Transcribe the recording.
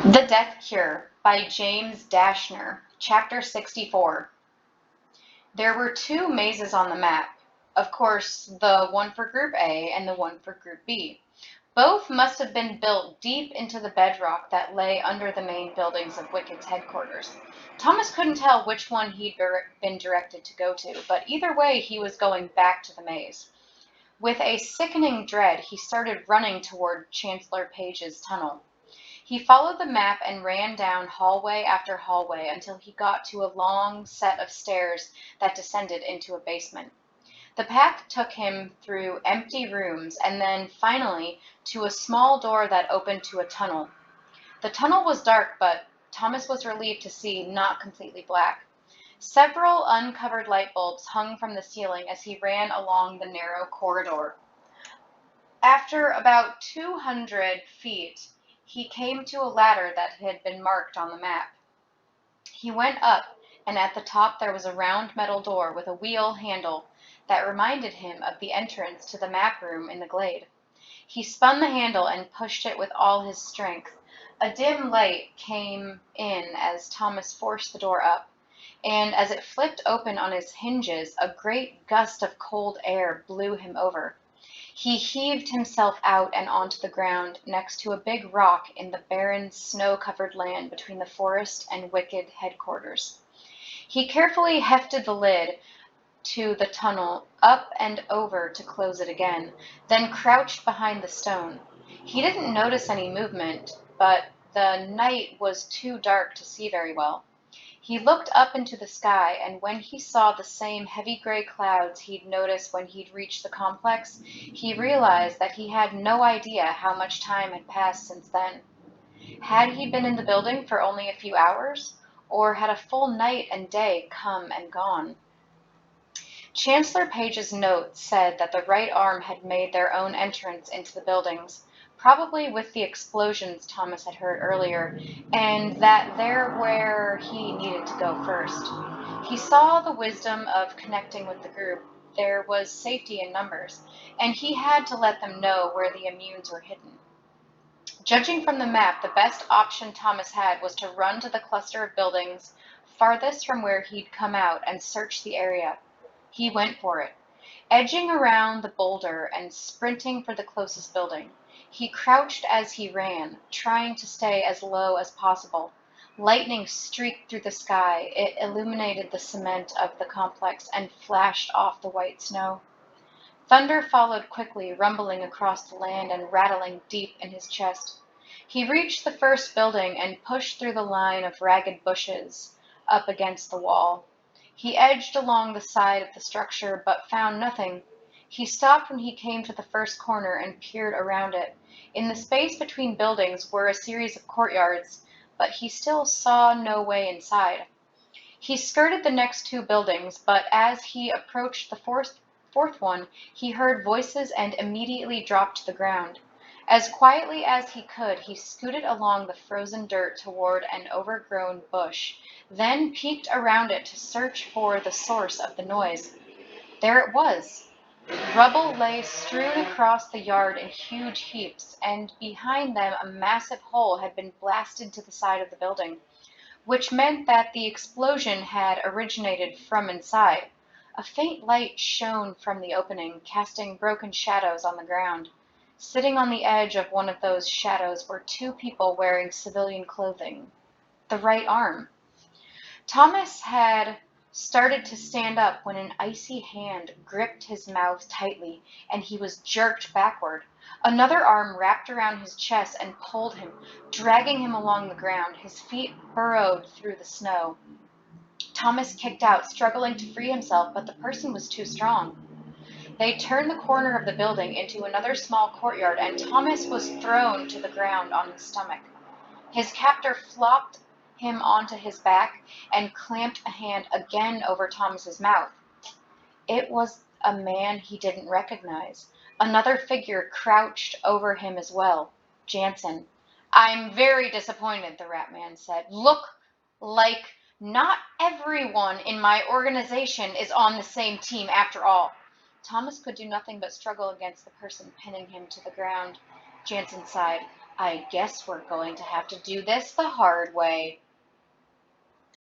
The Death Cure by James Dashner, Chapter 64. There were two mazes on the map. Of course, the one for Group A and the one for Group B. Both must have been built deep into the bedrock that lay under the main buildings of Wicked's headquarters. Thomas couldn't tell which one he'd been directed to go to, but either way he was going back to the maze. With a sickening dread, he started running toward Chancellor Page's tunnel. He followed the map and ran down hallway after hallway until he got to a long set of stairs that descended into a basement. The path took him through empty rooms and then, finally, to a small door that opened to a tunnel. The tunnel was dark, but Thomas was relieved to see not completely black. Several uncovered light bulbs hung from the ceiling as he ran along the narrow corridor. After about 200 feet, he came to a ladder that had been marked on the map. He went up, and at the top there was a round metal door with a wheel handle that reminded him of the entrance to the map room in the glade. He spun the handle and pushed it with all his strength. A dim light came in as Thomas forced the door up, and as it flipped open on its hinges, a great gust of cold air blew him over. He heaved himself out and onto the ground next to a big rock in the barren, snow-covered land between the forest and Wicked headquarters. He carefully hefted the lid to the tunnel up and over to close it again, then crouched behind the stone. He didn't notice any movement, but the night was too dark to see very well. He looked up into the sky, and when he saw the same heavy gray clouds he'd noticed when he'd reached the complex, he realized that he had no idea how much time had passed since then. Had he been in the building for only a few hours, or had a full night and day come and gone? Chancellor Page's note said that the right arm had made their own entrance into the buildings, probably with the explosions Thomas had heard earlier, and that they're where he needed to go first. He saw the wisdom of connecting with the group. There was safety in numbers, and he had to let them know where the immunes were hidden. Judging from the map, the best option Thomas had was to run to the cluster of buildings farthest from where he'd come out and search the area. He went for it, edging around the boulder and sprinting for the closest building. He crouched as he ran, trying to stay as low as possible. Lightning streaked through the sky. It illuminated the cement of the complex and flashed off the white snow. Thunder followed quickly, rumbling across the land and rattling deep in his chest. He reached the first building and pushed through the line of ragged bushes up against the wall. He edged along the side of the structure, but found nothing. He stopped when he came to the first corner and peered around it. In the space between buildings were a series of courtyards, but he still saw no way inside. He skirted the next two buildings, but as he approached the fourth one, he heard voices and immediately dropped to the ground. As quietly as he could, he scooted along the frozen dirt toward an overgrown bush, then peeked around it to search for the source of the noise. There it was. Rubble lay strewn across the yard in huge heaps, and behind them a massive hole had been blasted to the side of the building, which meant that the explosion had originated from inside. A faint light shone from the opening, casting broken shadows on the ground. Sitting on the edge of one of those shadows were two people wearing civilian clothing. The right arm. Thomas had started to stand up when an icy hand gripped his mouth tightly, and he was jerked backward. Another arm wrapped around his chest and pulled him, dragging him along the ground. His feet burrowed through the snow. Thomas kicked out, struggling to free himself, but the person was too strong. They turned the corner of the building into another small courtyard, and Thomas was thrown to the ground on his stomach. His captor flopped him onto his back and clamped a hand again over Thomas's mouth. It was a man he didn't recognize. Another figure crouched over him as well. Jansen. "I'm very disappointed," the rat man said. "Look like not everyone in my organization is on the same team after all." Thomas could do nothing but struggle against the person pinning him to the ground. Jansen sighed. I guess we're going to have to do this the hard way.